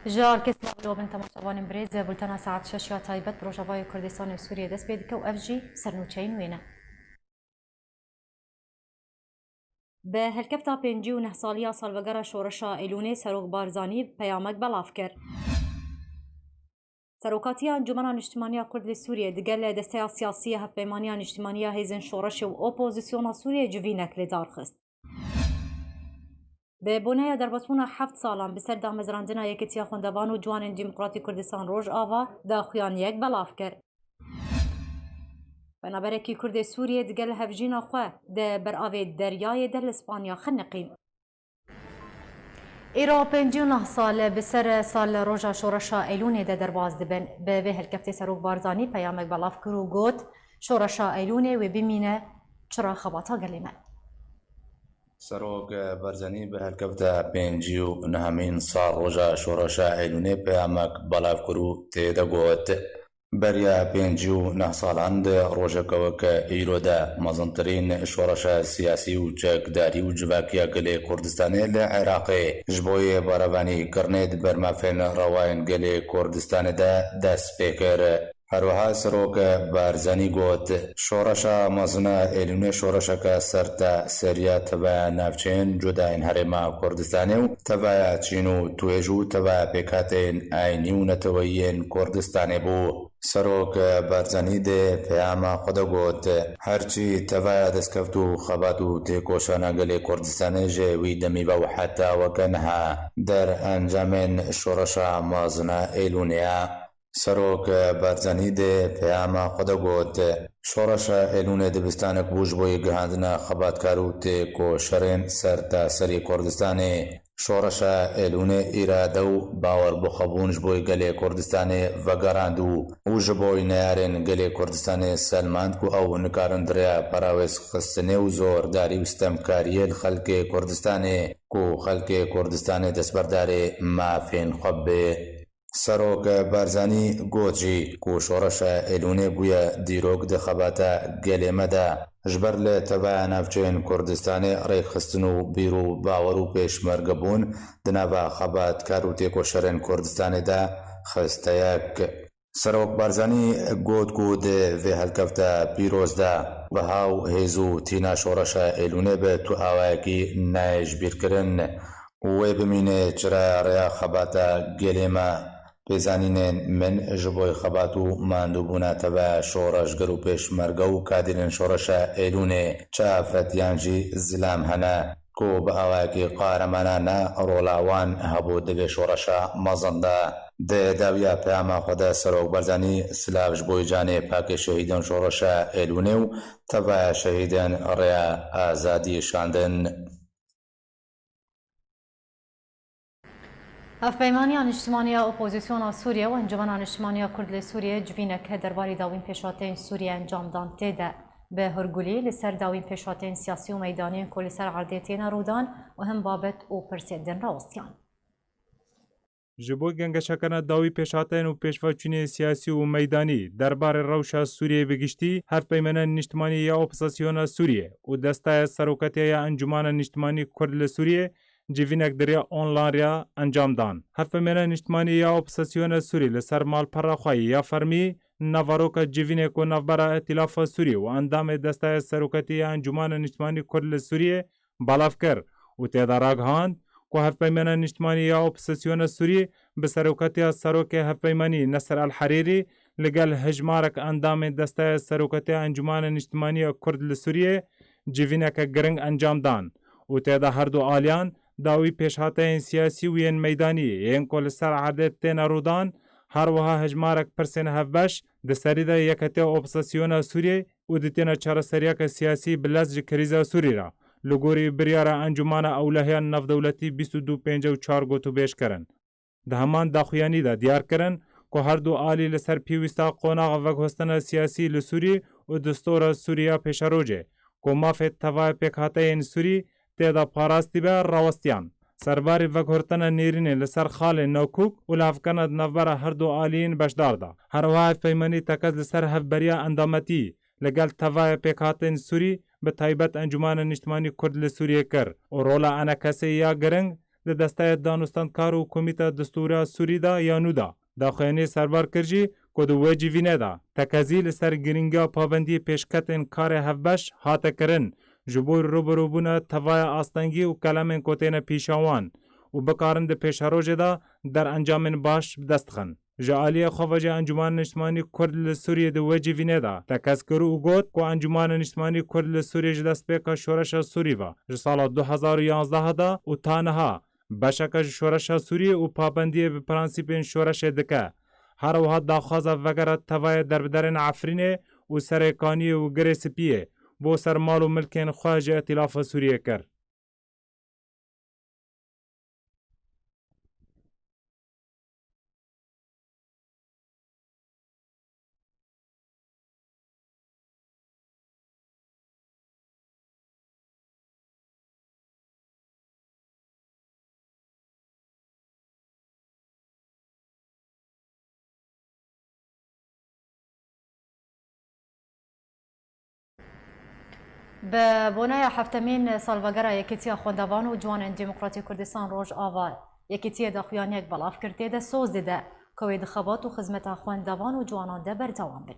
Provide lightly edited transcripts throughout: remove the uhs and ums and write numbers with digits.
جار كسلا بلوبن تماشاوان بريز بولتنا ساعة 6 يا تايبت بروجافاي كردستان وسوريا دس بيدك وأفجي سرنوچين وينه به هلکفتا پنجی و نه سالیا سالوگرا شورشا ایلونه سروک بارزانی پیامک بلاف کرد. سروکاتی انجمن اجتماعی کرد سوریه دگل دسته سیاسی هفپیمانی اجتماعی هیزن شورش و اپوزیسیون سوریه جوینک لدار خست. به بنای درباسمون 7 سالان به سر دامزراندنا یکتیا خوندوان و جوان دموکراتی کردستان روز آوا داخویان یک بلاف کرد. بنابراکی کرد سوریه دگل هفجینا خواه ده برآوی دریای دل اسپانیا خنقیم. ایرا 59 سال به سر سال روژا شورشا ایلونه ده درباز دبن به وی هلکفت سروک بارزانی پیامک بلاف کرو گوت شورشا ایلونه و بمینه چرا خباتا گلیمه. سروک بارزانی به هلکفت 59 سال روژا شورشا ایلونه پیامک بلاف کرو تیده گوت بریا 59 سالان روژکوک ایرودا مزنترین شورش سیاسی و چکداری و جواکیا گلی کردستانی لعراقی جبوی باروانی کرنید برمافین روان گلی کردستانی دست پیکر هروها سروک بارزانی گوت شورشا مزنا ایلونه شورشکا سرتا سریا تبا نافچین جداین هرما کردستانیو تبا چینو تویجو تبا پیکاتین آینیو نتویین کردستانی بو سروک بارزانی ده پیام خود گوت هرچی تبا دستکفتو خباتو تیکوشانا گلی کردستانی جوی دمی و حتی وکنها در انجام شورشا مزنا ایلونیا سروک بارزانی ده پیام خود گوت شورش ایلون دبستان بوج بوی گهاندنا خباتکارو تی کو شرین سر تا سری کردستانی شورش ایلون ایرادو باور بخبونج بوی گلی کردستانی وگراندو اوج بوی نیارین گلی کردستانی سلماند کو او نکارن دریا پراویس خستنی و زور داری استمکاری خلق کردستانی کو خلق کردستانی دستبرداری مافین خبه سروک بارزانی گوچی کو شورش ایلونه بویا دیروگ ده خباتا گلیمه ده جبر لی تبا نافچین کردستانی ری خستنو بیرو باورو پیش مرگبون دناوا خبات کارو تیکو شرین کردستانی ده خستیک سروک بارزانی گوت کو ده وی هلکفتا پیروز ده و هاو هیزو تینا شورش ایلونه به تو آواکی نایج بیر کرن و بمینه چرا ریا خباتا گلیمه بزنین من جبوی خباتو ماندوبونا تبا شورش گرو پیش مرگو کادرین شورش ایلونه چا فتیانجی زلام هنه کو با آواکی قارمانا نا رولاوان هبو دبی شورش مزنده ده داویا پیاما خدا سروک بارزانی سلاف جبوی جانه پاک شهیدان شورش ایلونه و تبا شهیدان ریا آزادی شاندن هفپیمانی اجتماعی اپوزیسیون سوریه و انجمن اجتماعی کرد سوریه جوینک درباره داوین پیشاتین سوریه انجام دان تیده به هرگولی لسر داوین پیشاتین سیاسی و میدانی کل سر عردیتین رودان و هم بابت او پرسیدن راستیان. جبو گنگشکرنا داوی پیشاتین و پیشواچونی سیاسی و میدانی درباره روشا سوریه بگشتی هفپیمانی اجتماعی یا اپوزیسیون سوریه و دسته سروکتی انجمن اجتماعی کرد سوریه جوینک دریا آنلاین ریا انجام دان. هفپیمانی اجتماعی یا اپوزیسیون سوری لسر مال پرخوایی یا فرمی نواروک جوینک و نوبرا ائتلاف سوری و اندام دسته سروکتی انجمن اجتماعی کرد سوریه بلاف کرد و تدارک هاند که هفپیمانی اجتماعی یا اپوزیسیون سوری به سروکتی سروک هفپیمانی نصر الحریری لگل هجمارک اندام دسته سروکتی انجمن اجتماعی کرد سوریه جوینک گرنگ انجام دان و تدا هر دو آلیان داوی پیشهاتین سیاسی و ین میدانی ین کل سر عادت تین رودان هر وها هجمارک پرسین هفبش ده سریده یکتی اپوزیسیون سوریه و دیتینا چار سریاک سیاسی بلز کریزا سوری را لگوری بریار انجمان اولهیان نف دولتی 2254 گوتو بیش کرن. ده همان داخویانی ده دیار کرن که هر دو آلی لسر پیوستا قوناغ وگهستن سیاسی لسوری و دستور سوریا پیش روجه که مافت توای پیکهاتین سوری تیدا پاراستی به راوستیان. سرباری وگهرتن نیرین لسر خال نوکوک و لافکند نوبر هر دو آلین بشدار دا. هر واحد پیمانی تکز لسر هفبریا اندامتی لگل توای پیکاتین سوری به تایبت انجمان اجتماعی کرد لسوریه کر و رولا انا کسی یا گرنگ د دەستایە دانوستاندکار و کۆمیتە دستورا سووری دا یانû da daxuyanî serbar kir jî ku di wê civînê da tekezî li ser girîngiya pabendiyê pêşketên karê hevbeş hate kirin ji bo rûbirûbûna tevaya astengî û kelemên ku têne pîşawan û bikarin di pêşerojê da derencamên baş bi dest dixin. Ji aliyê xwevecê Encûmana Niştimanî Kurd li Sûriyê di wê civînê da tekez kir û got ku Encûmana Niştimanî Kurd li Sûriyê ji destpêka şoreşa Sûrî ve ji sala 2011 da û ta niha beşeka ji şoreşa Sûriyê û pabendiyê bi prensîpên şoreşê dike. Her wiha daxwaza vegera tevayê derbiderên Efrînê û Serêkaniyê û Girê Spiyê bo ser mal û milkên xwe ji Îtîlafa Sûriyê kir. به بنای هفتمین سالوگرا یکیتی خوندوان و جوان دموکراتی کردستان روز آوا یکیتی داخویانی یک بلاف کرده ده سوز دیده که انتخابات و خدمت خوندوان و جوانان ده بردوام بین.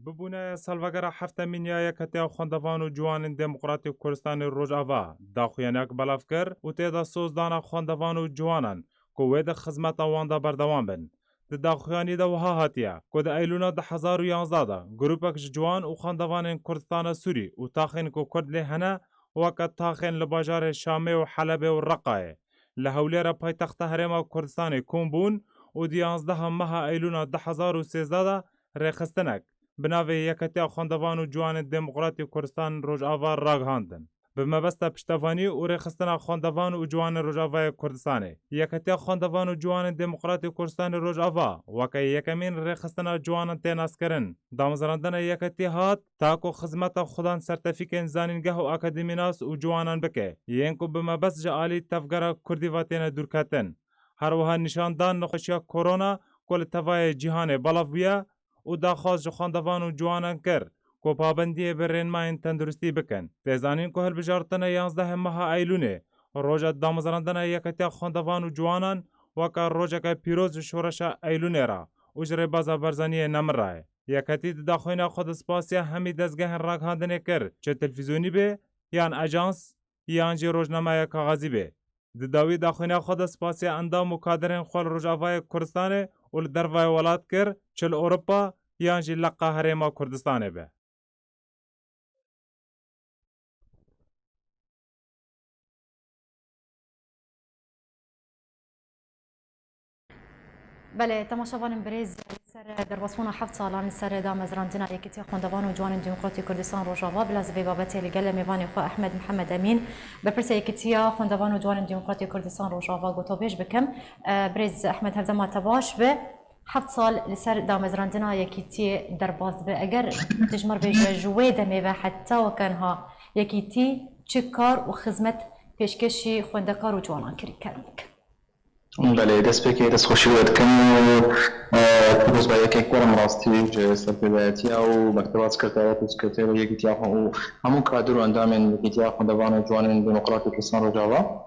ببونه سالوگرا هفتمین یا یکیتی خوندوان و جوان دموکراتی کردستان روز آوا داخویانی یک بلاف کرد و تیدا سوز دانا خوندوان و جوانان که وید خدمت آوان ده بردوام بین. د داخویانی دا وها هاتیه که د ایلونا 2011 دا گروپک جوان و خاندوان کردستان سوری و تاخین که کرد لهنه وقت تاخین لباجار شامه و حلبه و رقایه لحولیر پای تخت هرما کردستان کمبون و 11 ماه ایلونا 2013 دا ریخستنک بناوی یکتی خاندوان و جوان دموکراتی کردستان روز آوار راگهاندن. به مبست پشتوانی و ریخستن خواندوان و جوان روجاوای کردستانه یکتی خواندوان و جوان دموکراتی کردستان روجاوا وکی یکمین ریخستن جوان تیناس کرن دامزراندن یکتی هات تاکو خدمت خودان سرتیفیکین زانینگاه و اکادمیناس و جوانان بکه ینکو به مبست جالی تفگر کردی واتین دورکتن هر وها نشاندان نخوشیا کرونا کل توای جهان بلاویا و داخواست خواندوان و جوانان کرد کو پابندی برین ماین تندرستی بکن تزانین کو هل بجارتن 11 ماه ایلونه روزا دامزراندن یکتی خوندوان و جوانان وکا روزا که پیروز شورش ایلونه را اجر بازا برزانی نمرای یکتی داخوینا خود سپاسیا همی دزگاه راگهاندنه کر چه تلویزیونی به یان اجانس یان جی روزنامه کاغذی به داوی داخوینا خود سپاسیا اندام و کادرین خول روجاوای کردستان و دروای ولات کر چل اروپا یان جی لقا هرما کردستان به بله تماشاوان بریز سر در وصفون 7 سالان سر دامزراندنا یکیتی خوندوان و جوان دموکراتی کردستان روجاوا بلاز وی بابتی لگل میوان خو احمد محمد امین بپرس یکیتی خوندوان و جوان دموکراتی کردستان روجاوا گوتو بیش بکم بریز احمد هر زمان تباش به 7 سال لسر دامزراندنا یکیتی در باز به اگر تجمر بیش جوی دمی و حتی وکنها یکیتی چه کار و خدمت پیشکشی خوندکار و جوانان کری کرد بله دست بکی دست خوشی بود کن پیروز با یک کورم راستی که سرپیبایتی او مکتبات سکرتاریات و سکرتاری یکیتی و همون کادر و اندام یکیتی خوندوان و جوان دموکراتی کردستان روجاوا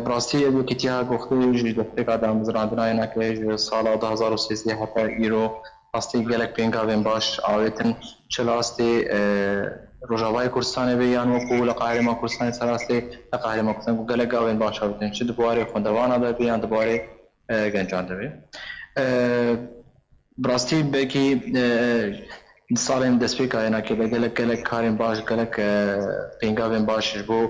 براستی یکیتی گفته جدید دفعه دامزراندنا اینا که سال 2013 حتی ایرو راستی گلک پینگاوین باش آویتن چلاستی روجاوای کردستان بیان و قول قهرمان کردستان سراستی قهرمان کردستان کو گله گاوین باش آویتن چه دوباره خوندوان دا بیان دوباره گنجان دا بی براستی بکی سالم دسپیک اینا که گله کاریم باش گله پینگاوین باش بو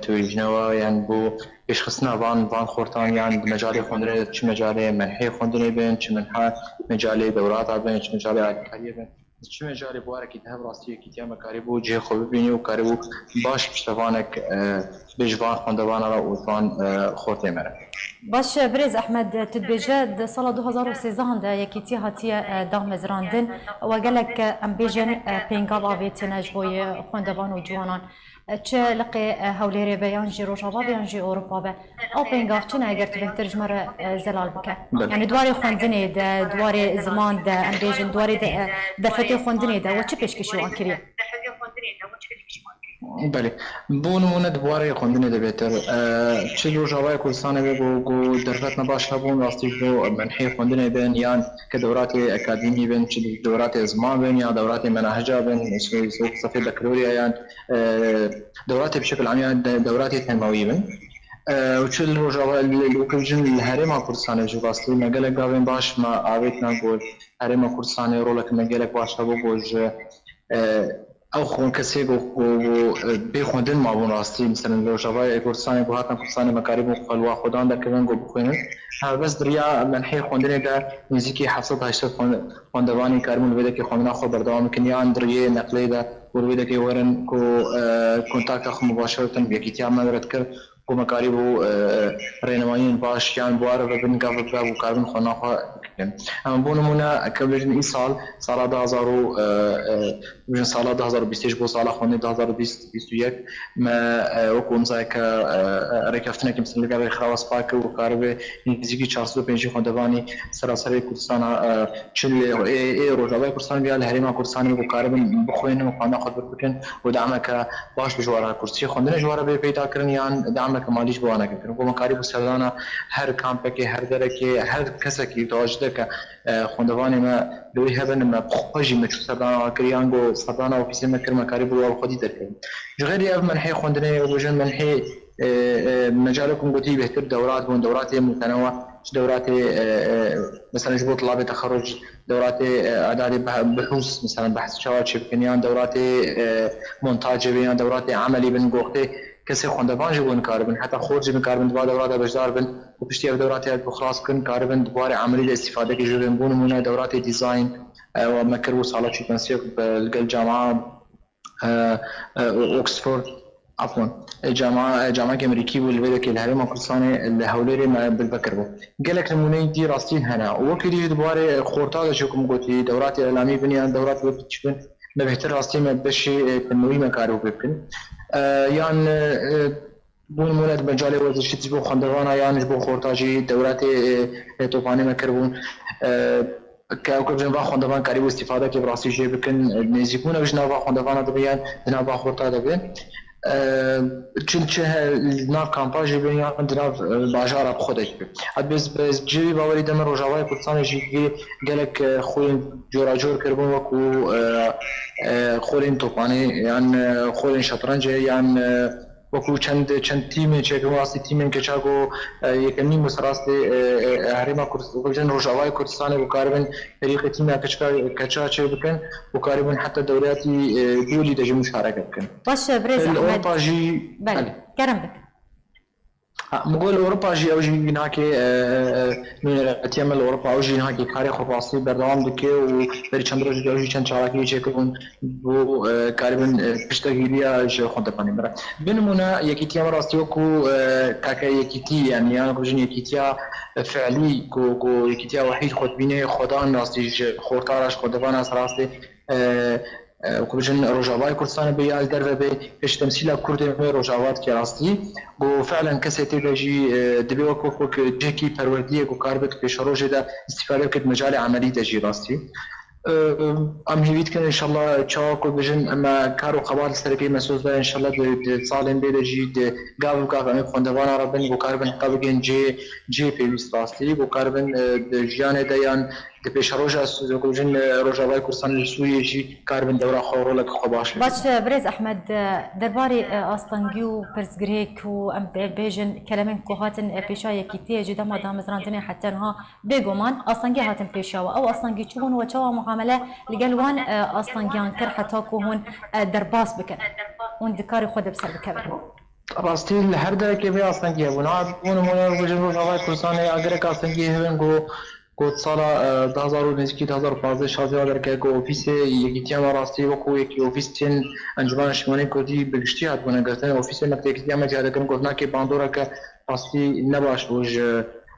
تویجنوا یعنی بو پیش خستن وان خورتان یعنی مجال خوندنی چه مجال منحی خوندنی بین چه منحی مجال دورات بین چه مجال عادی بین چه مجال بواره که ده راستی که تیم کاری بو جه خوب بینی و کاری بو باش پشتوانک بجوان خوندوان را اوتوان خورته مره باش بریز احمد تدبیجه سال 2013 ده یکیتی هاتی دامزراندن و گلک امبیجن پینگال آویتن جبوی خوندوان و جوانان چه لقي هوليري بيانجي روجاوا بيانجي اوروبا به او بينغاف چنه اگر تو بهتر جمره زلال بك يعني دواري خوندني ده دواري زمان ده امبيجن دواري ده دفتي خوندني ده وچه پیشکشی وان کریه بله بو نمونه دوباره خوندن دبیتر چه روجاوای کردستان بگو درجات نباش هبون راستی بو منحی خوندن بین یان که دورات اکادمی بین چه دورات زمان بین یا دورات مناهجه بین سوق صفی بکالوریا یان دورات بشكل عام يعني دورات تنمويه بين وشل روجاوا الوكجن الهرم كردستان جواسطي مجالك قابين باش ما عرفتنا نقول هرم كردستان رولك مجالك باش هبو بوج او خون کسی گو بخوندن ما بون راستی مثلا روجاوا کردستان گو هاتن کردستان مکارب خلوا خودان در کردن گو بخونن بس دریا منحی خوندن دا موزیکی 780 خوندوانی کارمون ویده که خوندن خود بردوام کنی آن دریه نقلی دا ویده که ورن کو کنتاکت خو مباشرتا یکیتیا مدرد کرد کو مکارب رینمایین باش یان بواره و بن گاو و کاربن خوندن خو اما بونمونه قبل این سال 2020 بو سال خونی 2021 ما وکم زایک رکفتنه که مثلا لگه خواست پاک و کارب نزدیکی 450 خوندوانی سراسر کردستان چل روجاوای کردستان بیال هریم کردستانی و کارب بخوین و خانه خود بکن و دعمه که باش بجواره کرسی خوندن جواره به پیدا کردن یان دعمه که مالیش بوانه کردن و مکارب سردانه هر کامپ که هر دره که هر کسی که تواجده که خوندوانی ما دوی هبن ما بخوجی مچو سردانه کریانگو سردانه و پیسی مکر مکارب و خودی درکن غير اف منحي خوندنه وجن منحي مجالكم قلتي بهتر دورات بون دورات متنوعه دورات مثلا جبوا طلاب تخرج دورات اعداد بحوث مثلا بحث شواطئ بنيان دورات مونتاج بيان دورات عملي بن وقت كسي خوندوان جبون كاربن حتى خروج من كاربن دورات بجدار بن وبشتي دورات بخلاص كن كاربن دوباره عملي الاستفاده كي جبن بون من دورات ديزاين ومكر وصالات شي تنسيق بالجامعه اوكسفورد عفوا جامعه امريكي والبلد كي الهرم كردستان الهوليري ما بالبكر بو قالك نمونه دي راستين هنا وكري دوباره خورتا شكم قلتي دورات اعلامي بنيان دورات بتشبن ما بهتر راستين ما بشي تنوي مكارو بكن يعني بون مولد مجال ورزش تجبو خندوانا يعني جبو خورتاجي دورات توفاني مكربون كأوكب جنبا خوندوان قريب استفاده که براستی جه بکن نزیکونه بجنبا خوندوان دبیان جنبا خورتا دبین چه ناف کامپاژ بین جناب باجار خودش بی اد بس جوی باوری دم روجاوای کردستان جی گلک خوین جوراجور کربون وکو خورین توپانی یعنی خورین شطرنج یعنی وكو چند تیم چه که واسه تیم که چاگو یکنی مسراست هریما کردستان روجاوای کردستان و کاربن طریق تیم کچا چه بکن و کاربن حتی دولاتی دولی دجی مشارکت کن. باش برز احمد. بله. کرم بک. مقول اوروبا جي او جي هناك من اتيمل اوروبا او جي هناك كاري خواصي بردوام دكي وبري چندرو جي او جي چند چاراكي چكون بو قريبا بشتغيليا جي خونتپاني برا بنمونه يكيتيا راستيو كو كاكا يكيتي يعني انا بجن يكيتيا فعلي كو يكيتيا وحيد خطبينه خدان راستي خورتاراش خدبان اس راستي وكبجن روجاوای کردستان بيال دربه به ايش تمثيل كرد روجاوات كي راستي وفعلا كسيتي دجي دبي وكو جيكي پرورديه كو كاربك بيش روجه ده استفاده كد مجال عملي دجي راستي ام هيفيت كان ان شاء الله تشاكو بجن اما كارو قبال سربي مسؤول ان شاء الله صالين بي دجي قاف ام خوندوان ربن وكاربن قبل جي بي راستي وكاربن جيان ديان پیش روزا زوجین روزاوای کردستان سوریه جی کاربن دوره خورولک خوباش باش برز احمد درباري استانگی و پرسگریک و ام بیژن کلمن کوهاتن پیشای کیتی جدا مدام زراندنه حتی انها بگومان استانگی هاتن پیشاو او استانگی چون و چوا معامله لگلوان استانگیان کر حتی کوهون درباس بکن اون دکار خود بسر بکبر راستی هر در که بی استانگی بنا اون مون روزاوای کردستان اگر که استانگی هن گو كود صالة 2015 شازي هذا كأكو أوفيس يجيتيا مراسي وكو يكي أوفيس تين أنجمان شماني كودي بقشتي هاد بنا قلتين أوفيس ما تكتيا ما جهدا كم قلنا كي باندورا كراسي نباش وج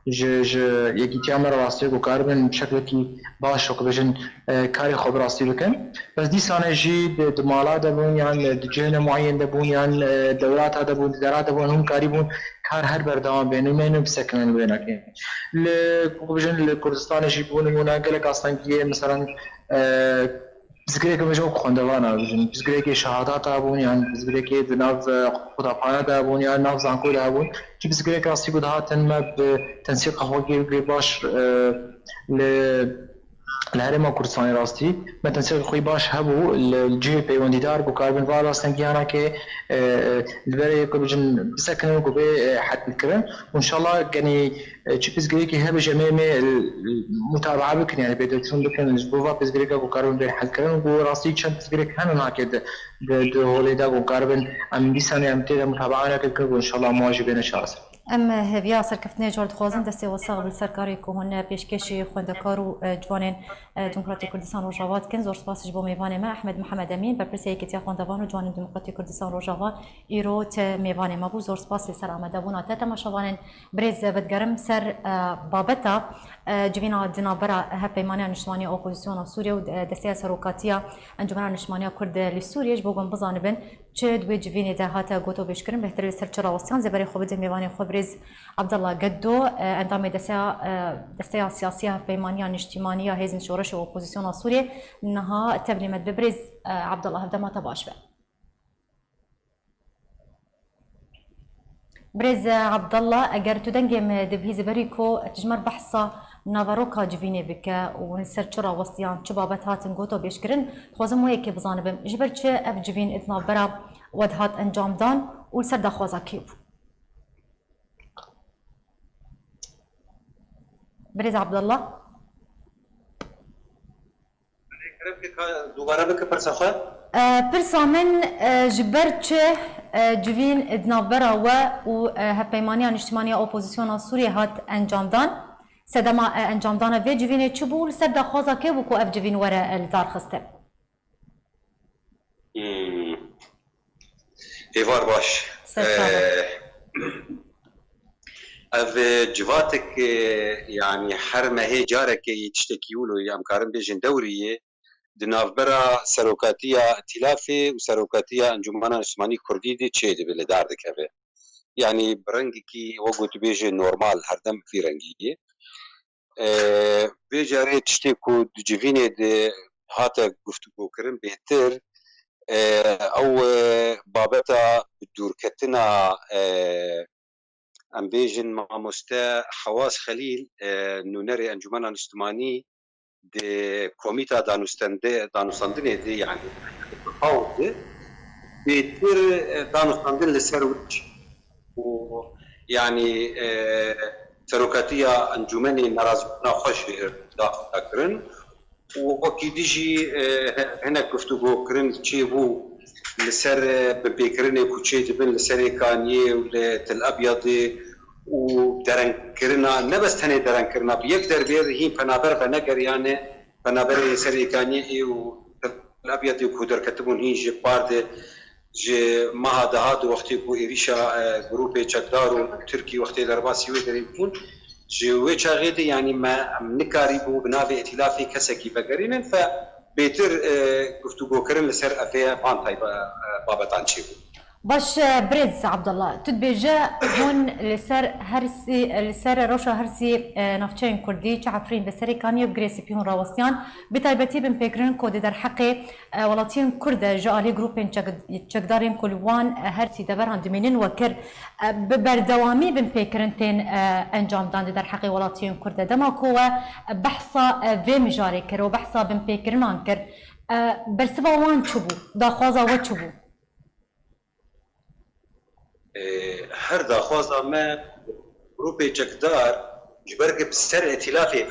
يجيتيا مراسي وكاربن بشكل كي باش وكبجن كاري خب راسي بكن بس دي سنة جي دمالا دبون يعني دجين معين دبون يعني دورات هذا دبون دورات دبون هم كاريبون هر بردوام بینه منو بسکنن بینه که لکوبجن لکردستان جیبون مناقله کاستن که مثلا بزگریک بجو خواندوانا بجن بزگریک شهادات آبون یعنی بزگریک دناف خداپانا دابون یا ناف زانکو دابون چی بزگریک راستی بود هاتن ما بتنسيق خوگی باش ل الهرم كردستان راستي ما تنسيق خوي باش هبو الجي بي ونديدار بو كاربن فالاس تنجيانا كي البري كوبجن بسكن كوبي حد الكرم وان شاء الله يعني تشيبس جريكي هبه جميمه المتابعه بكن يعني بيدكسون بكن جبوفا بس جريكا بو كاربن بين حد الكرم بو راستي تشنت جريك هنا ناكد دو هوليدا بو كاربن ام بيساني ام تيدا متابعه كل وان شاء الله مواجبين شاسر ام هویا سرکفتنه جورد خوازن دسته وساق بالسرکاری که هن پیشکشی خوندکار و جوانین دموکراتی کردستان روجاوا کن زور سپاسش بو میوان ما احمد محمد امین بر پرسه کتیا خوندوان و جوانین دموکراتی کردستان روجاوا ایرو ت میوان ما بو زور سپاس سر آمده بونا تا تماشاوانن برز بدگرم سر بابتا جوینا دنابرا هپیمانی نشمانی اپوزیسیون سوریه و دسته سروکاتیا انجمن نشمانی کرد لسوریه بوگم بزانبن چه دوی جوینی ده هاتا گوتو بشکرین بهتر سر چرا وسیان زبری خوب میوان خبرز عبد الله قدو اندام دسته سیاسیه پیمانیه اجتماعیه هزن شورش و اپوزیسیون سوریه انها تبلیمت ببرز عبد الله هفته ما تباش به برز عبد الله اگر تو دنگم دبهیز بریکو تجمر بحثا ناواروكا جوینه بکه و سر چرا وسیان چه بابت هاتن گوتو بشکرین خوازم وی که بزانبم جبر چه اف جوین اتنا برا ود هات انجام دان و سر دخوازا کیب برز عبد الله دوباره بك برسخه برسا من جبر چه جوین اتنا برا و هپیمانیان اجتماعی اپوزیسیون سوریه هات انجام دان سدما انجام دانه وی جوینه چه بول سر دخوازا که بکو اف جوین وره الزار خسته ايوار باش اف جواتك يعني حرمه هي جارك يتشتكيولو يا امكارن بيجن دوريه دنافبرا سروكاتيه ائتلافي وسروكاتيه انجمن عثماني كردي دي تشيد بالدار دكبه يعني برنجكي وقت بيجن نورمال هردم في رنجيه بيجاري تشتكو جوينه دي هاتا گفتگو کرن بهتر او بابتا دور کتنا ام بيجن ماموستا حواس خليل نونري انجمن اجتماعي دي كوميتا دانوستاندنه دي يعني قاود بيتر دانوستاندن لسروج ويعني سروكاتيا انجمني نرازنا خوش داخل وكي ديجي هنا گفتگو کرن چی بو لسر ببيكرني كوچي دبن لسر كانيه ولتل ابيض ودرن كرنا نبس تني درن كرنا بيقدر بير هي فنابر فنجر يعني فنابر سر كانيه وتل ابيض كودر كتبون هي جبارد ج ما هذا هاد وقتي كو إيريشا جروب تشكدار تركي وقتي درباسي ودريبون جوي شاغيدي يعني ما نكاريبو بنافي ائتلافي كسكي بقرينن فبيتر گفتگو کرن لسر افيا بانتاي بابتان چيبو باش برز عبد الله تدبيجا هون لسر روشا هرسي نافچين كردي تعفرين بسري كانيو بغريسي بيون راوستيان بتايبتي بن بيكرن كود در حقي ولاتين كرد جالي جروبين چقدارين كلوان هرسي دبران دمينين وكر ببردوامي بن بيكرن تين انجام دان در حقي ولاتين كرد دما كوا بحثا في مجاري كر وبحثا بن بيكرن كر برسبا وان چبو داخوازا و چبو هر داخوازا ما جروبي چقدار جبرك بسر ائتلافي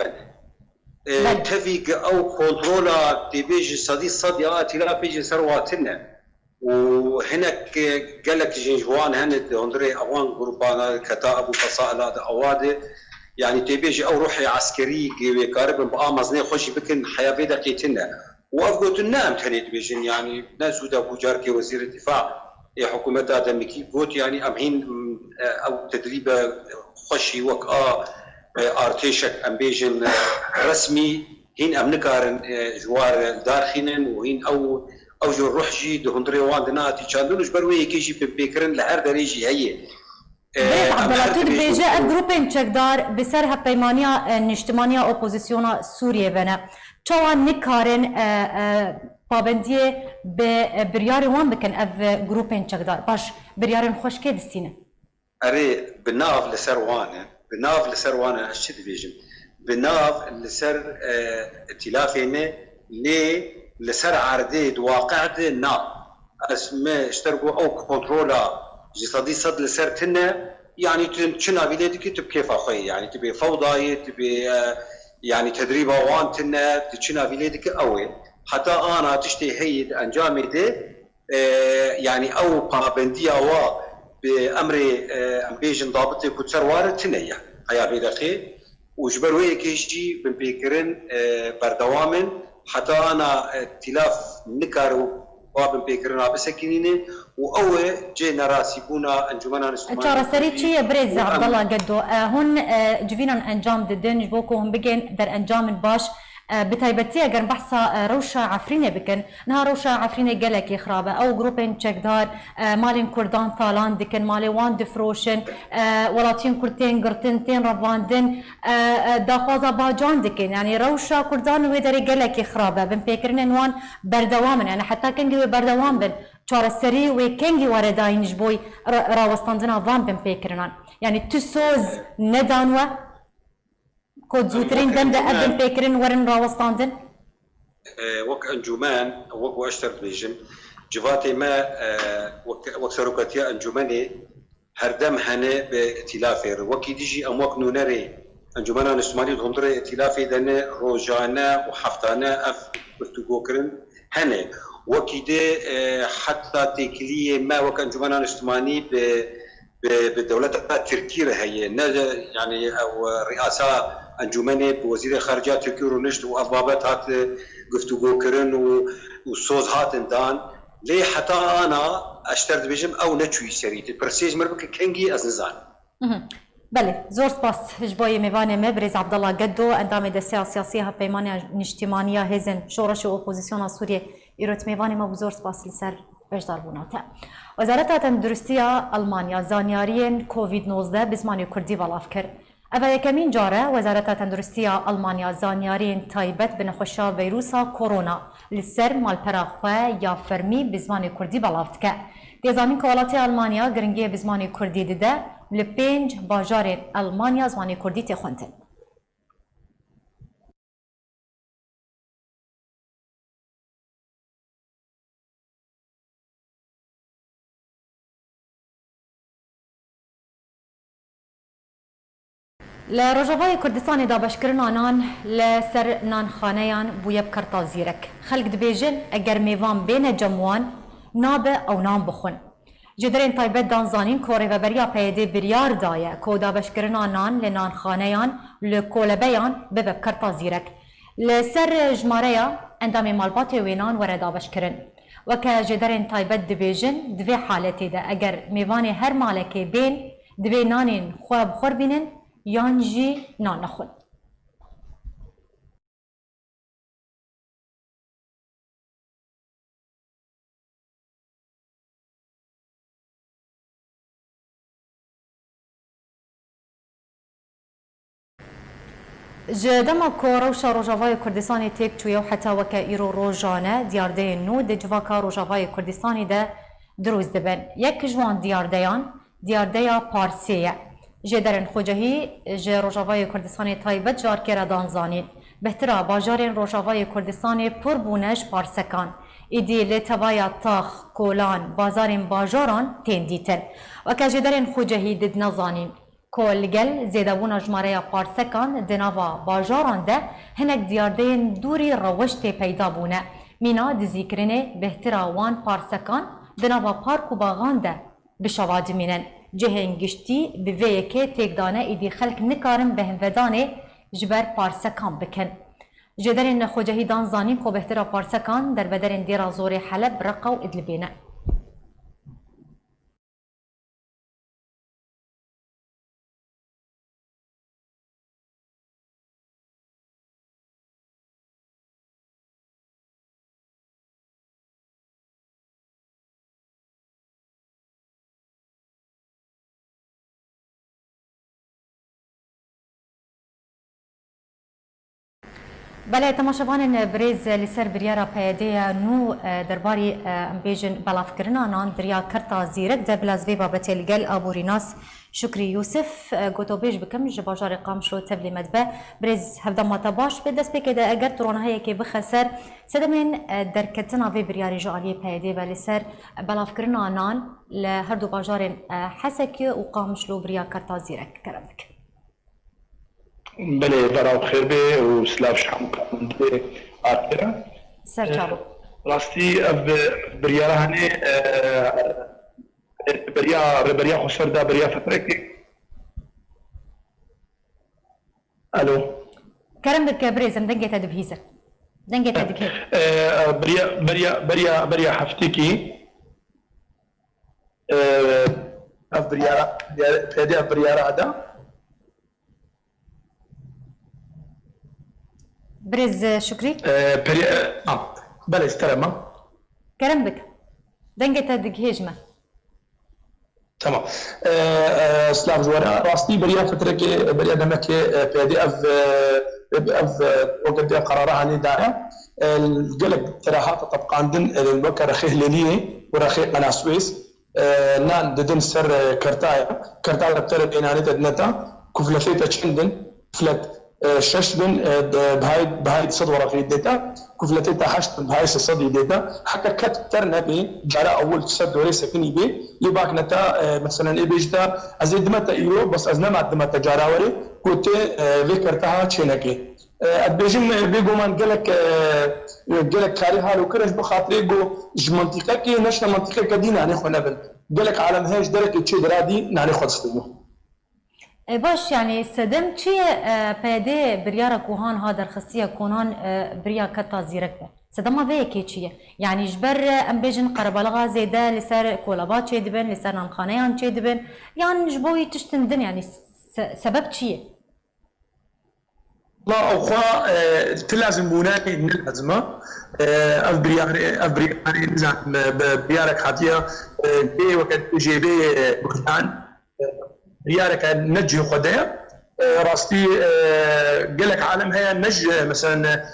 فن تفيق او كنترولا تبيجي صدي ائتلاف بيجي سرواتنا وهناك قالك جنجوان هند هندري اوان جروبانا كتائب وفصائل هذا اواد يعني تبيجي او روحي عسكري قارب بامازني خوش بكن حياه بيدا قيتنا وافقت النام تاني تبيجن يعني ناس ودا بوجاركي وزير الدفاع حكومة دمكي قلت يعني أمهين أو تدريب خشي وك ارتشك ام بيجن رسمي هين ام نكارن جوار دارخينن وهين او جو روح جي دهندري واندنا تيشاندونش بروي كيجي بيكرن لهر دريجي هي عبد اللطيف بيجا جروبين چقدار بسر هپیمانیا اجتماعی اپوزیسیون سوریه بنا چوان نکارن پابندیه به بریار وان بکن اف گروپین چکدار باش بریارن خوش که دستینه اري بناف لسر وانا اشي ديفيجن بناف لسر ائتلافين لي لسر عرديد واقعد نا اسمه اشتركوا او كنترولا جسدي صد لسر تنا يعني تشنا بيدك تب كيف اخوي يعني تبي فوضى تبي يعني تدريب وان تنا تشنا بيدك قوي حتى انا تشتي هي انجامي دي يعني او بابنديا وا بامري امبيجن ضابطي كتسر وارد تنيا هيا بيدقي وجبروي كيجي بنبيكرن بردوامن حتى انا ائتلاف نكارو وابن بيكرنا بسكينيني واول جينا راسي بونا انجمنا نسمع چارە سەری چییە برێز عەبدەڵڵا گەدۆ هون جوینان ئەنجام ددن ji بۆ ku hûn bigên derîncamin baş bi taybetî eger behsa rewşa Efrînê bikin niha rewşa Efrînê gelekî xirab e ew grûpên çekdar malên Kurdan talan dikin malê wan difroşin welatiyên Kurd tên girtin tên revandin daxwaza bacan dikin yani rewşa Kurdan wê derê gelekî xirab e bin pêkirinin wan berdewam in yani heta kengî wê berdewam bin çareserî wê kengî were dayîn ji bo rawestandina van bin pêkirinan yani tu soz nedan we كود زوترين دم ده أبن بيكرين ورن راوستاندن وك أنجمان وك وأشتر بيجن جواتي ما وك سروكاتيا أنجماني هردم هنه بائتلافي وكي ديجي أموك نونري أنجمانا نسمالي دهمدري ائتلافي دنه روجانا وحفتانا أف بفتوغوكرن هنه وكي دي حتى تكلية ما وك أنجمانا نسماني بالدولة التركية هي يعني أو رئاسة انجمنه بوزير خارجيه تركيا ونشت وابابات هات گفتگو کردن وصوز هاتن دان ليه حتى انا اشترد بيجم او نچوي سريتي برسيج مربك كنجي از نزان بله زور سپاس جبای میوان مبرز عبدالله گدو اندام دسته سیاسی ها پیمانی نشتیمانی هزن شورش و اپوزیسیون سوریه ایروت میوان ما بزور سپاس لسر بجدار بوناته وزارت تندرستی آلمانیا زانیارین کووید 19 بزمانی کردی ولاف کرد اول یکمین جاره وزارت تندرستی آلمانیا زانیارین تایبت به نخوشا ویروسا کرونا لسر مالپراخوه یا فرمی بزمان کردی بلافت که دیزانین که ولات آلمانیا گرنگی بزمان کردی دیده لپنج باجار آلمانیا زمان کردی تخوندن لروجاوای کردستان دابشکرین آنان لسر نانخانهان بویب کرتا زیرک خلق دبیجن اگر میوان بین جموان ناب او نام بخون جدرین تایبت دانزانین کوری و بریا پیده بریار دایه که دابشکرین آنان لنانخانهان لکولبیان ببب کرتا زیرک لسر جماره اندام مالبات وینان ور دابشکرین وکه جدرین تایبت دبیجن دوی حالتی ده اگر میوان هر مالکی بین دوی نانین خواب خور بینن یان جی نان نخون جدما روشا روجاوای کردستانی تک چویا حتی وکه ایرو روجانه دیارده نو ده جواکا روجاوای کردستانی ده دروز دبن یک جوان دیارده یا پارسیه جدرن خوجهی جه روجاوای کردستان تایبت جار کرا دانزانین بهتره باجارین روجاوای کردستان پر بونش پارسکان ایدی لتبایا تاخ کولان بازارین باجاران تندیتن و که جدرن خوجهی دد نزانین کولگل زیدابون جماره پارسکان دناوا باجاران ده هنک دیاردین دوری روشت پیدا بونه مینا دزیکرینه بهتره وان پارسکان دناوا پارک و باغان ده بشواد مینن جهنگشتی به ویکه تکدانه ایدی خلق نکارن به همودانه جبر پارسکان بکن. جدرین خوجهی دانزانین کو بهتره پارسکان در بدرین دیرا زور حلب رقا و ادلبینه. بله تماشاوان برز لسر بریارا پیاده نو درباری امبیجن بلافکرنا نان دریا کرتا زیرک در بلازوی بابت الگل ابوریناس شکری یوسف گوتوبیج بکم جباجار قامشلو تبلی مدبه برز هفته ماتا باش به دست بکده اگر ترانه که بخسر سدمن درکتنا وی بریاری جالی پیاده و لسر بلافکرنا نان لهر دو باجار حسکی و قامشلو بریا کرتا زیرک کرمک. بله براو خیر به و سلاف شام کننده آخره سرچابو راستی بریاره هنه بریا خسر دا بریا فتره که الو كرم بك بريزم دنجة دبهيزة دنجة دبهيزة بریا هفته کی بریاره هدا بريز شكري بله استرما كرم بك دنجة دقهيجمة تمام سلاف جوارا راستي بريا فترة كي بريا دمك بيدي اف وقت قرارها عن داعي القلب تراهات طبقان دن الوكر رخيه ليليه ورخيه قناة سويس نان ددن سر كرتايا بتر بيناني تدنتا كفلتي تشندن فلت ششدن بهاي صد ورقي ديتا كفلتي تحشت بهاي صد ديتا حتى كتر نبي جرى اول صد وري سكني بي يباك نتا مثلا ايبيجتا ازيد متى يورو بس ازنا ما متى جرى وري كنت ذكرتها تشينكي ادبيجم بيغومان قالك كاري حالو كرش بخاطري جو منطقه كي نشنا منطقه كدينا يعني خنبل قالك عالم هاش درك تشي درادي نعني خدستو باش يعني سدم چی پیده بریار کوهان ها در خصیه کنان بریا کتا زیرک به سدم ما به کی چیه یعنی جبر ام بیجن قربالغا زیده لسر کولابات چه دبن لسر نانخانهان چه دبن یعنی جبوی تشتندن يعني سبب چیه لا أخوة تلازم بناء من الأزمة أفبريار نزعم بريارك حاتية بي وقت جي بي بكتان بريارك نجي خدايا راستي قالك عالم هي نج مثلا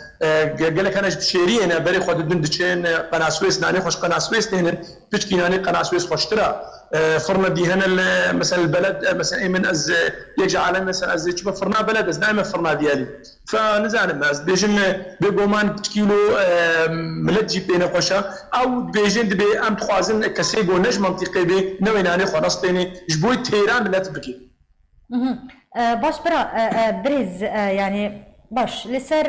قالك انا شيري انا بري خد دندشين قناه سويس ناني خوش قناه سويس هنا تشكي ناني قناه سويس خوش ترى فرنا دي هنا مثلا البلد مثلا من از يجي عالم مثلا از تشوف فرنا بلد از دائما فرنا ديالي فنزعل ماز بيجن بيغومان كيلو ملجي بين خوشا او بيجن بي ام تخوازن كسيبو نج منطقي بي نوي ناني خلاصتيني جبوي تيران ملت بكي باش برا بريز يعني باش لسر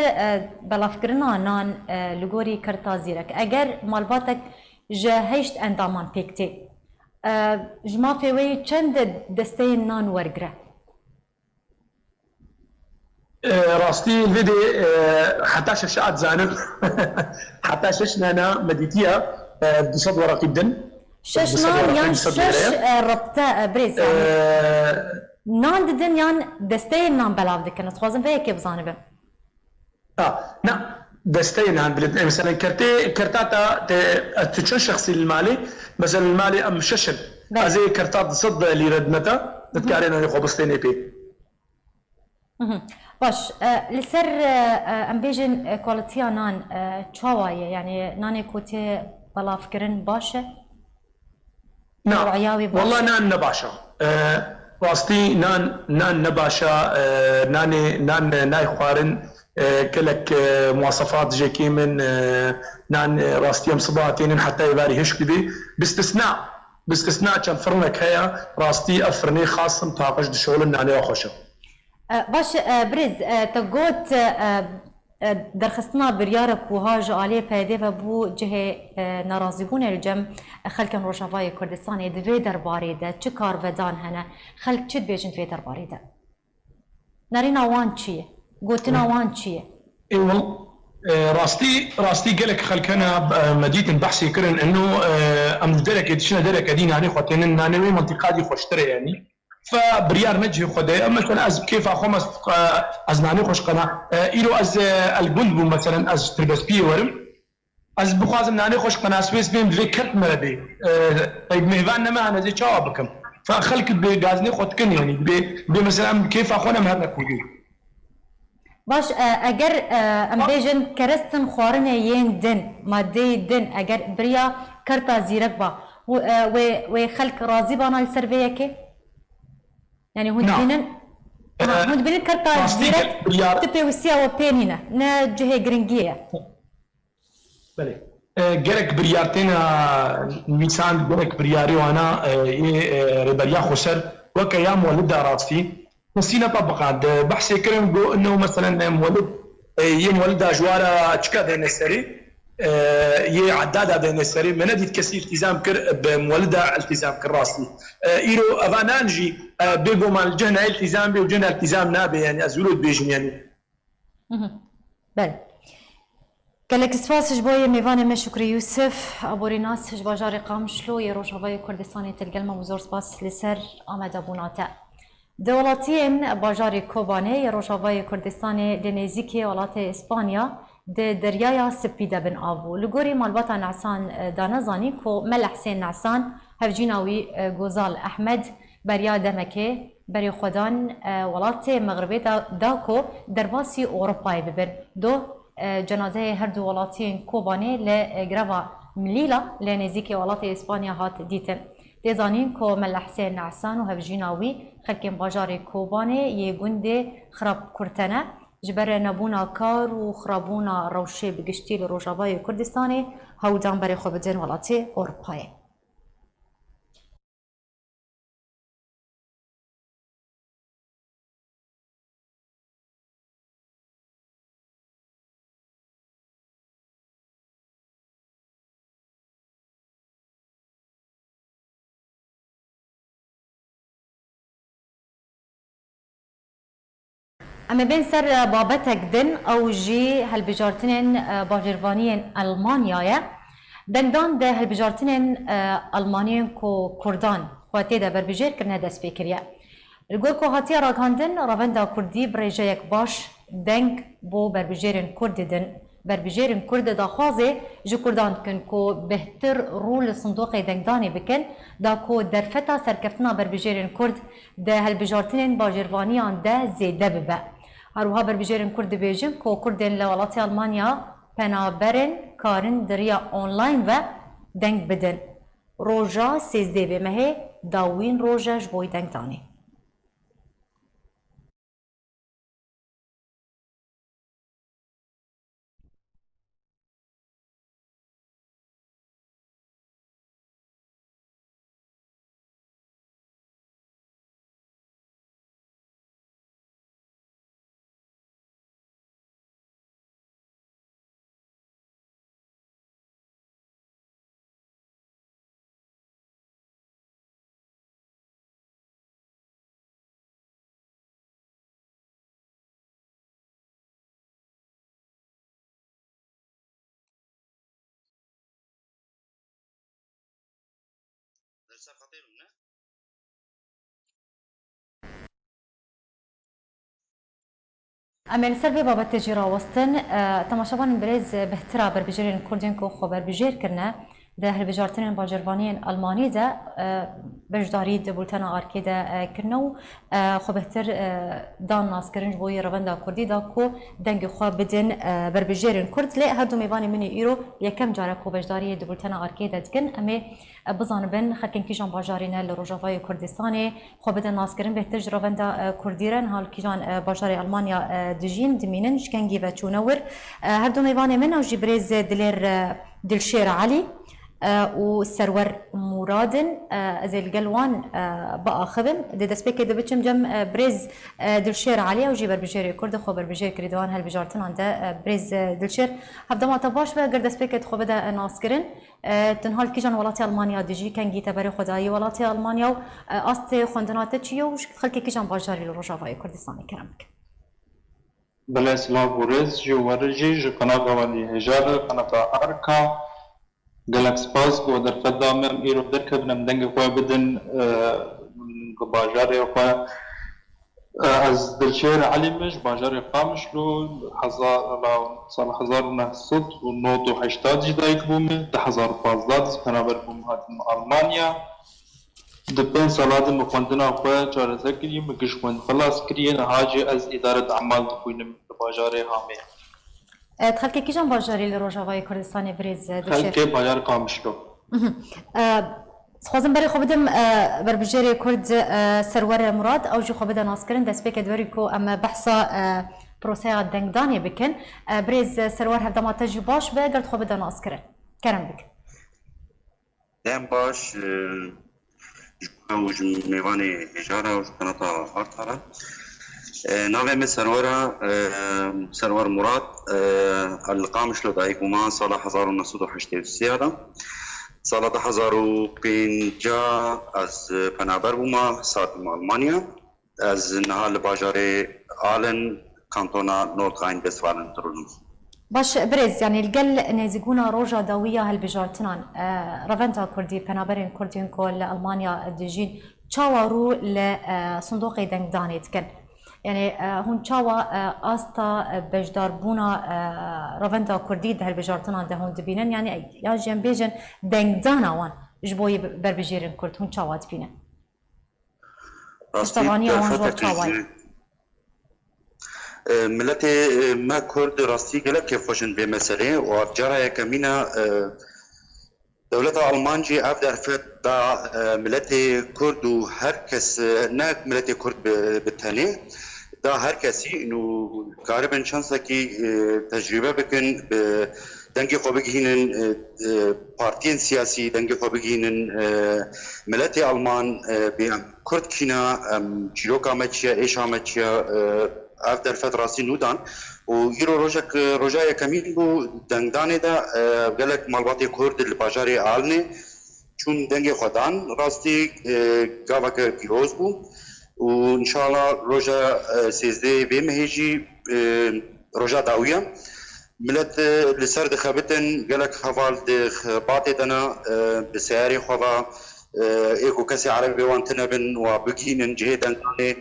بلافكرنا نان لغوري كرتا زيرك اگر مالباتك جهشت اندامان بيكتي جما فيوي چند دستين نان ورگره راستي الفيدي حتى شاشات زانر حتى ششنا مديتيا بصد ورقي الدن ششنا يعني شش ربطة بريز يعني نان ددن يان دستين نان بلاف دكن تخوازن فيها كيف زانبه نعم دستين نان بلد مثلا كرتاتا تشن شخصي المالي مثلا المالي ام ششن زي كرتات صد اللي ردنتا تذكرين اني خبصتين بي باش لسر ام بيجن كواليتيا نان تشوايه يعني ناني كوتي بلاف كرن باشه نعم والله نان نباشا راستي نان نباشا نان ناي خوارن كلك مواصفات جيكي من نان راستي ام صباتين حتى يباري هشكدي باستثناء كان فرنك هيا راستي افرني خاصم طاقش دشول ناني خوشا باش بريز تقوت درخستنا بريارك وهاج عليه بهدف بو جهه ناراضيبون الجم خلك روشافاي كردستان دفي درباري ده چه کار ودان هنه خلك چه بيجن في درباري ده نارينا وان چيه قوتنا وان چيه اي والله راستي قالك خلكنا مديت بحثي كرن انه ام درك شنو درك دين يعني خوتين نانوي منطقه دي خوشتري يعني فبريار نجي خدايا مثلا از كيف اخومس از معني خوش قناه ايرو از الجندب مثلا از تربس بي ورم از بخوازم ناني خوش قناه سويس بيم في كت مربي طيب مهفان ما انا زي جوابكم فخلك بغازني خدكن يعني مثلا كيف اخونا مهنا كودي باش اگر ام بیژن کرستن خوارن یین دن ماده دن اگر بریا کرتا زیرک با و خلق راضی بانا السربيه كي يعني هون بينن هون بينن كرتا زیرک تبي وسيا وبينينا نا جهه جرينجيه بله گرک بریارتینا میسان گرک بریاری وانا ربریا خسر وكيا مولد راسي نسينا طبقا بحث كرم جو انه مثلا مولد مولد اجوار تشكا بين السري عداده بين السري من ديت كسي التزام كر بمولد التزام كراسي ايرو افانانجي بيجو مال الجهنه التزام بي وجهنه التزام نابي يعني ازولود بيجن يعني بله كلك سفاس جبوي ميفاني ما شكري يوسف ابو ريناس جباجاري قامشلو يروجافاي كردستاني تلقلما وزور سباس لسر امد ابوناتا دولتين باجاري كوباني يروجافاي كردستاني لنزيكي ولات اسبانيا دریایا سپیده بن آبو لگوری مالباتا نعسان دانزانی کو مل حسین نعسان هفجیناوی گوزال احمد بریا دمکه بری خودان ولات مغربی داکو درباسی اوروپای ببن دو جنازه هر دو ولاتین کوبانی لگروا ملیلا لنزیک ولات اسپانیا هات دیتن دیزانین کو مل حسین نعسان و هفجیناوی خلکن باجاری کوبانی یه گنده خراب کرتنه جبر نبونا کار و خرابونا روشه بگشتی لروجاوای کردستانی هودان برای خو بدن ولاتی اروپای اما بين سر بابتك دن او جي هالبجارتنين باجرفانيين المانيا دندان ده هالبجارتنين المانيين كو كردان خواتي ده بربجير كرنا دست بكريا الگور كو هاتيا راگاندن رافندا كردي بريجيك باش دنگ بو بربجيرن كرد دن بربجيرن كرد دا خوازي جو كردان كن كو بهتر رول صندوق دنگداني بكن دا كو درفتا سركفتنا بربجيرن كرد ده هالبجارتنين باجرفانيان ده زيده ببا هروها بربجيرن كرد بيجن كو كردن لولاتي ألمانيا پنابرن كارن دريا اونلاين و دنگ بدن روجا سيزده بمهي داوين روجا جبوي دنگ داني امين سلبي بابا تجيرا وسطن تماشابان بريز بهترا بربجيرين كردين كو خو بربجير كرنا ده هالبجارتين باجرفانيين الماني ده بجداري دبولتنا اركي ده كرنو خو بهتر دان ناس كرنج بوي روندا كردي دا كو دنگ خو بدن بربجيرين كرد لا هادو ميباني مني ايرو يكم جارا كو بجداري دبولتنا اركي ده دكن امي بزان بن خلكن كيجان باجارينا لروجافاي كردستاني خو بدن ناس كرن بهتر جروندا كرديرن هال كيجان باجاري المانيا دجين دمينن شكنجي بتشونور هادو ميباني منو جبريز دلير دلشير علي وسرور مرادن زي القلوان بقى خبن دي دسبيك دي بتشم جم بريز دلشير عليا وجي بربجيري كرد خو بربجير كريدوان هالبجارتن عنده بريز دلشير هبدا ما تباش بقى قرد دسبيك خو بدا ناسكرن تنهال كيجان ولاتي المانيا ديجي كان جيتا بري خداي ولاتي المانيا استي خوندنات تشيو وش خلكي كيجان باجاري لروجافاي كردستاني كرامك بلا سلام بوريز جو ورجي جو قناة غواني هجار قناة أركا قالك سباس بو در قدام ايرو دركب نمدنگ خو بدن باجاري خو از دلشير علي مش باجاري قامشلو سال 1980 جدايك بوم 2015 بنابر بوم هات ألمانيا دبين صلاة مخوندنا أخوة جارة كريم مكش خوند خلاص كريم هاجي از إدارة أعمال دخوينم باجاري هامي دخلك كيجان باجاري لروجاواي كردستاني بريز دلشير خلقي باجار قامشلو خوازم برای خو بدم بربجری کرد سرور مراد او جو خو بده ناسکرین دست بک دوری کو اما بحثا پروسه دنگدانی بکن بریز سرور هفته ما تجی باش به گرد خو بده ناسکرین کرم بک دم باش جو میوانی هجاره و قناتا هارتارا ناوی من سرور مراد القامش لدائی گمان سال 1983 سال 2005 از پنابر بوما ساعت آلمانیا از نهال باجار آلن کانتونا نورد وستفالن ترولم باش بريز يعني القل نيزيقونا روجا داوية هالبجارتنان رافنتا كردي بنابرين كردين كول ألمانيا الدجين تشاورو لصندوق دنگداني تكن يعني هون تشاوا آستا بجدار بونا رافنتا كردي ده هالبجارتنان ده هون دبينن يعني ياجين بيجن دنگدانا وان جبوي بربجيرين كرد هون تشاوا دبينن اشتغانيا وان جوا تشاواي ملت ما کرد راستی گله که فوشن به مسئله و افجاره کمینا دولت آلمانجی اف در فت دا ملت کرد و هر کس نه ملت کرد بتنه دا هر کسی اینو کاربن شانسه کی تجربه بکن به دنگی خوب بگینن پارتین سیاسی دنگی خوب بگینن ملت آلمان به کرد کینا چیروک آمدچیا ایش آمدچیا اف در فتره راستی نودان و ایرو روژای کمین بو دنگدانه دا گلک مالباتی کرد لباجاری آلنه چون دنگ خودان راستی گاوا که پیروز بو و انشاءالله روژا سیزده به مهیجی روژا داویه ملت لسر دخابتن گلک حوال دخباتی دنا بسیاری خواه ایکو کسی عربی وانتنا بن و بگینن جه دنگدانه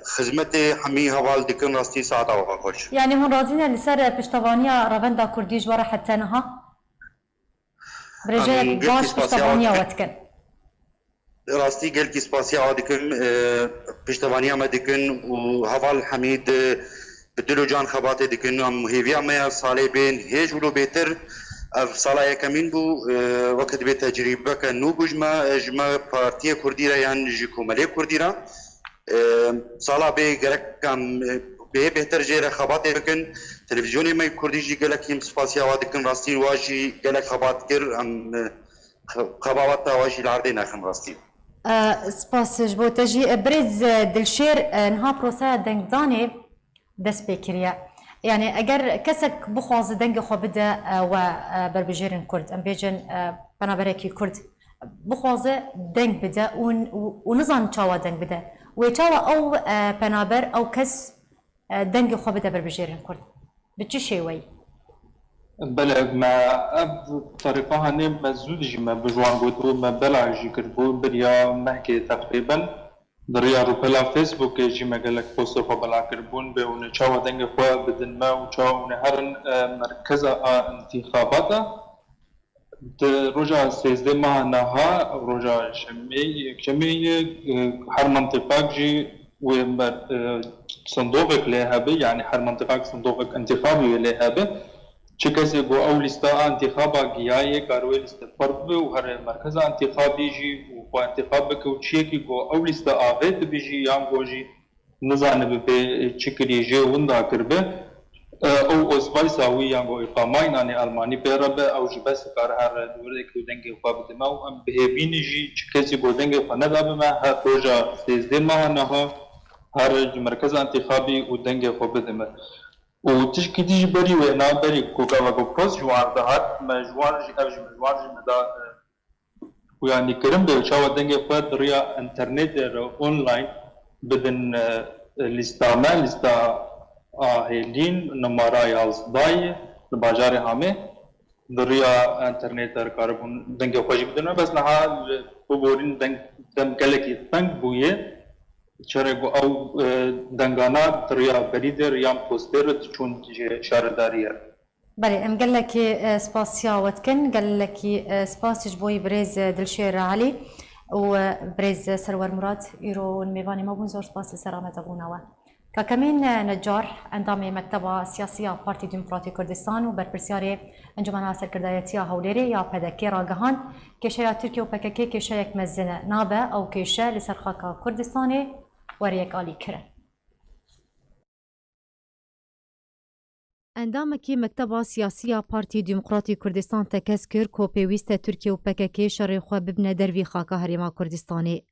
خدمت همي هوال دكن راستي ساعة أو خوش. يعني هون رازين لسر بشتوانيا رافندا كردي جوارا حتى نها برجال باش بشتوانيا واتكن. راستي قال كي سباسيا عادكن بشتوانيا ما دكن وهوال حميد بدلو جان خباتي دكن هيفيا ما صالي بين هيجولو بيتر صلاة كمين بو وقت بتجربة كنو بجما جما بارتية كرديرة يعني جيكو ملك كرديرة سالا به گرک کم به بهتر جیر خبات بکن تلویزیونی می کردی جی گلک یم سپاسی آواد کن راستی واجی گلک خبات کر ام خبات واجی لارده نخم راستی سپاس جبو تجي بريز دلشير نها بروسا دنگداني دست بكريا يعني اگر كسك بخواز دنگ خو بده و بربجيرن كرد ام بيجن بنابركي كرد بخواز دنگ بده ونظام تشاوا دنگ بده ويتشاوا او بنابر او كس دنگ خو بده بربجيرن كرد بتشي شيوي بله ما اب طريقه هني مزود جما بجوان قوتو ما بلا جي كربو بريا محكي تقريبا دريا روبلا فيسبوك جما قالك بوستر خو بلا كربون بون تشاوا دنگ خو بدن ما وتشاوا نهرن مركز انتخابات روجا سيزده ماه نها روجا شمي هر منطقة جي ومر صندوقك لها به يعني هر منطقة صندوقك انتخابي لها به چكسي گو او لستا انتخابا گياي كاروي لستا فرد وهر مركز انتخابي جي و انتخابك و چيكي گو او لستا آغيت بيجي يام گو جي نزان به چكري جي وندا کربه او اسبای ساوی یانگو اقاماین آن آلمانی پیرابه او جبس کار هر دوره که دنگی خواب دما و ام بهبینی جی چکسی گودنگی خانه دابه ما هر پروژه 13 ماه نها هر مرکز انتخابی و دنگی خواب دما و تشکی دیج بری و نا بری کوکا و کوپوس جوار دهات ما جوار جی او جوار جی مدا و یعنی کرم به چاو دنگی خواب دریا انترنت در آنلاین بدن لیستا هلين نمارا يازداي الباجار هامه دريا انترنت در كاربون دنگ خوش بدن بس نها بورين دم كلكي تنگ بويه چرگو او دنگانا دريا بريدر يام بوستر چون شارداريه بله ام قال لك سباسيا واتكن قال لك سباسيج بوي بريز دلشير علي و بريز سرور مراد يرو ميفاني ما بون زور سباس سلامة ابوناوا ككمين نجار اندام مكتبة سياسية بارتي ديمقراطي كردستان و برپرسیاری انجمن سرکردایتی هولری یا پدکی را گهاند کشور ترکیه و پکک کشور مزنه نابه او کشور لسرخاک کردستان وریک آلی کرن. اندامکی مکتبا سیاسی پارتی دموکراتی کردستان تکس کرد که پیوست ترکیه و پکک شر خو ببنه دروی خاکا هریما کردستانی.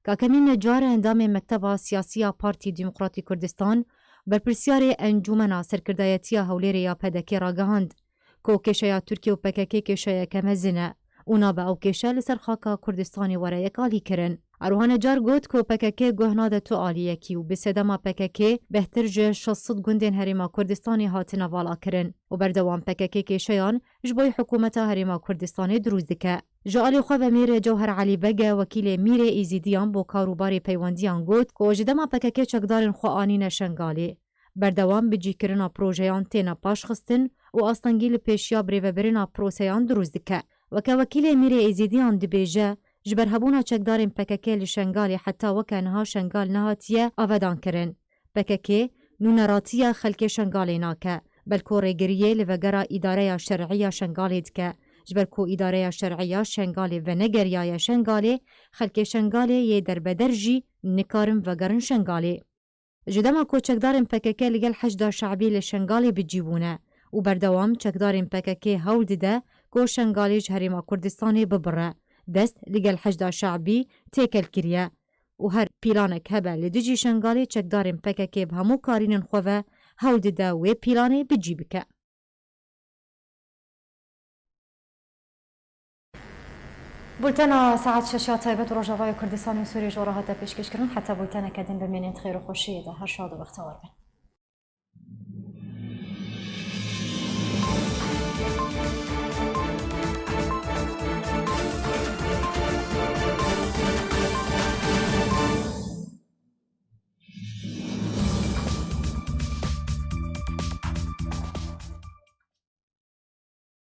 کاکمین نجار اندام مکتبا سیاسی پارتی دموکراتی کردستان برپرسیار انجمن سرکردایتی هولری یا پدکی را گهاند که کشور ترکیه و پکک کشور کمزنه اونا به او کشور لسر خاکا کردستانی ورایک آلی کرن. اروهان جار گوت که پکک گهناده تو آلیه کی و بسیدما پکک بهتر جه 600 گندین هریما کردستانی هاتنا والا کرن و بردوان پکک کشیان جبوی حکومت هریما کردستانی دروز دکه. جالی خواه میر جوهر علی بگه وکیل میر ایزیدیان بو کاروباری پیوندیان گوت که جدما پکک چکدارن خوانین شنگالی. بردوان بجی کرنا پروژیان تینا پاش خستن و آستانگیل پیشیا بریوبرنا پروسیان دروز دکه. وکه وکیل میر ایزیدیان دبیجه جبر هبونا چکدارن پککی لشنگالی حتی وکه نها شنگال نهاتیه آودان کرن. پککی نونراتیه خلک شنگالی ناکه بلکو ریگریه لوگرا اداره شرعیه شنگالی دکه جبر کو اداره شرعیه شنگالی و نگریه شنگالی خلک شنگالی یه در بدرجی نکارم وگرن شنگالی. جدما کو چکدارن پککی لگل حشد شعبی لشنگالی بجیبونه و بردوام چکدارن پککی هول دیده کو شنگالی جهریما کردستانی ببره دست لگل حشد شعبی تیکل کریه و هر پیلانک هبه لدجی شنگالی چکدارن پککی به همو کارینن خواه هول دیده و پیلانی بجیبکه. بولتنا ساعت شاشات طيبة ورجاء كردستان وسوريا جورها تبيش كشكرن حتى بولتنا كدن بمينين خير وخوشية ده هر شاد و بختوار بن.